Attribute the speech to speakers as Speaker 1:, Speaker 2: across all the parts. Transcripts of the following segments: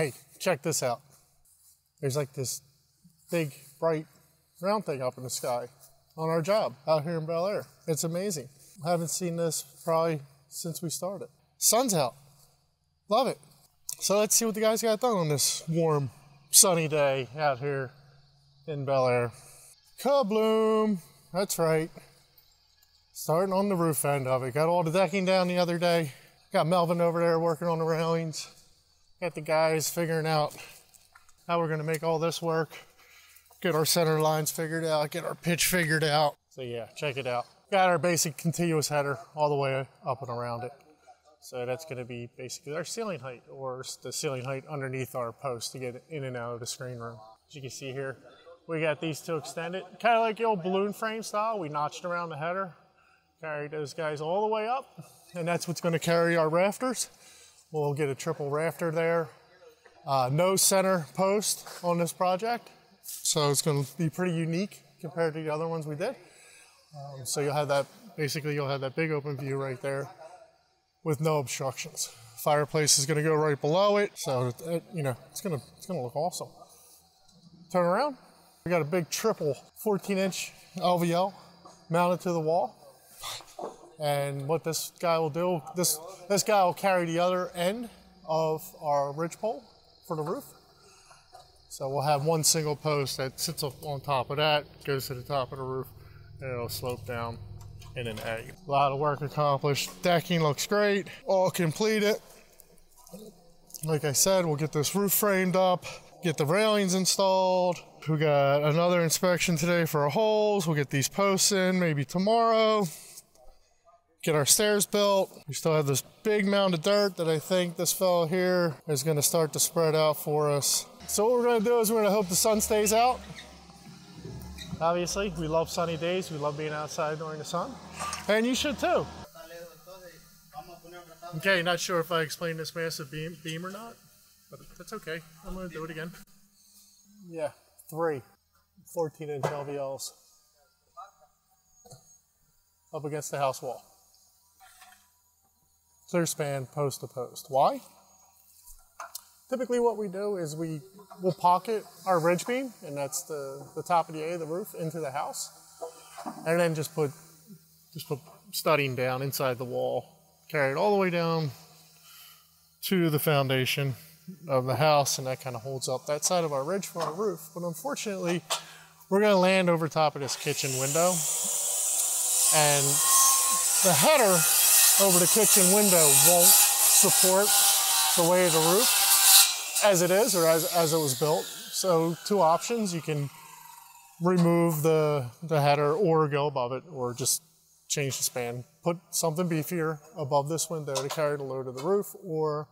Speaker 1: Hey, check this out. There's like this big, bright, round thing up in the sky on our job out here in Bel Air. It's amazing. I haven't seen this probably since we started. Sun's out. Love it. So let's see what the guys got done on this warm, sunny day out here in Bel Air. Kabloom. That's right. Starting on the roof end of it. Got all the decking down the other day. Got Melvin over there working on the railings. Got the guys figuring out how we're gonna make all this work. Get our center lines figured out, get our pitch figured out. So yeah, check it out. Got our basic continuous header all the way up and around it. So that's gonna be basically our ceiling height, or the ceiling height underneath our post to get in and out of the screen room. As you can see here, we got these two extended. Kind of like the old balloon frame style. We notched around the header, carried those guys all the way up, and that's what's gonna carry our rafters. We'll get a triple rafter there. No center post on this project. So it's gonna be pretty unique compared to the other ones we did. So you'll have that, basically you'll have that big open view right there with no obstructions. Fireplace is gonna go right below it. So, you know, it's gonna look awesome. Turn around. We got a big triple 14-inch LVL mounted to the wall. And what this guy will do, this guy will carry the other end of our ridge pole for the roof. So we'll have one single post that sits up on top of that, goes to the top of the roof, and it'll slope down in an egg. A lot of work accomplished. Decking looks great, all completed. Like I said, we'll get this roof framed up, get the railings installed. We got another inspection today for our holes. We'll get these posts in maybe tomorrow. Get our stairs built. We still have this big mound of dirt that I think this fellow here is gonna start to spread out for us. So what we're gonna do is we're gonna hope the sun stays out. Obviously, we love sunny days. We love being outside during the sun. And you should too. Okay, not sure if I explained this massive beam or not, but that's okay. I'm gonna do it again. Yeah, 3 14-inch LVLs up against the house wall. Clear span post to post. Why? Typically what we do is we'll pocket our ridge beam, and that's the top of the A of the roof, into the house. And then just put studding down inside the wall, carry it all the way down to the foundation of the house, and that kind of holds up that side of our ridge for our roof. But unfortunately, we're gonna land over top of this kitchen window, and the header over the kitchen window won't support the weight of the roof as it is, or as it was built. So 2 options: you can remove the header or go above it, or just change the span. Put something beefier above this window to carry the load of the roof, or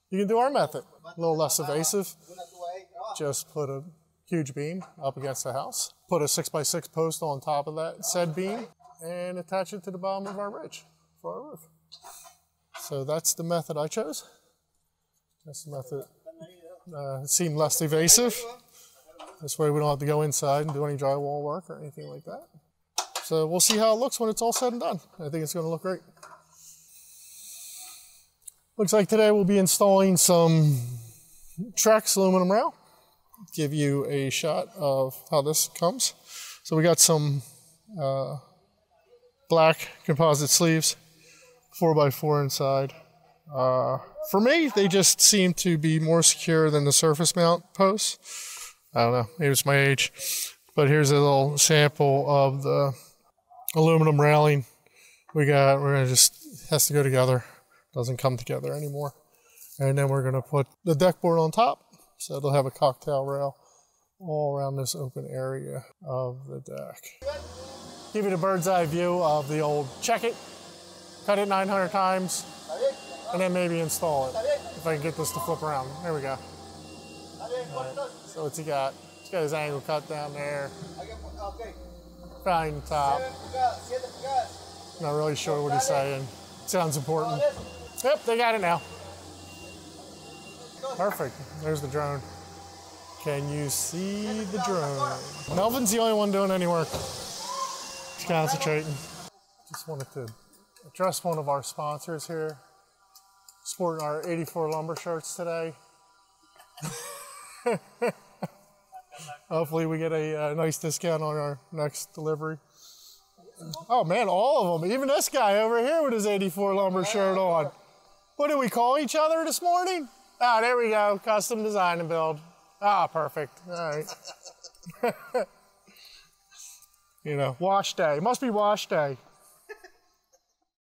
Speaker 1: you can do our method, a little less evasive. Just put a huge beam up against the house, put a 6x6 post on top of that said beam, and attach it to the bottom of our ridge for our roof. So that's the method I chose. That's the method. It seemed less evasive. This way we don't have to go inside and do any drywall work or anything like that. So we'll see how it looks when it's all said and done. I think it's going to look great. Looks like today we'll be installing some Trex aluminum rail. Give you a shot of how this comes. So we got some black composite sleeves, 4x4 inside. For me, they just seem to be more secure than the surface mount posts. I don't know, maybe it's my age. But here's a little sample of the aluminum railing we're gonna just, has to go together. Doesn't come together anymore. And then we're gonna put the deck board on top, so it'll have a cocktail rail all around this open area of the deck. Give you the bird's eye view of the old check it, cut it 900 times, and then maybe install it. If I can get this to flip around. There we go. Right. So what's he got? He's got his angle cut down there. Fine top. Not really sure what he's saying. Sounds important. Yep, they got it now. Perfect. There's the drone. Can you see the drone? Melvin's the only one doing any work. He's concentrating. Just wanted to address one of our sponsors here. Sporting our 84 lumber shirts today. Hopefully we get a nice discount on our next delivery. Oh man, all of them. Even this guy over here with his 84 Lumber shirt on. What did we call each other this morning? Ah, there we go. Custom design and build. Ah, perfect. All right. You know, wash day. Must be wash day.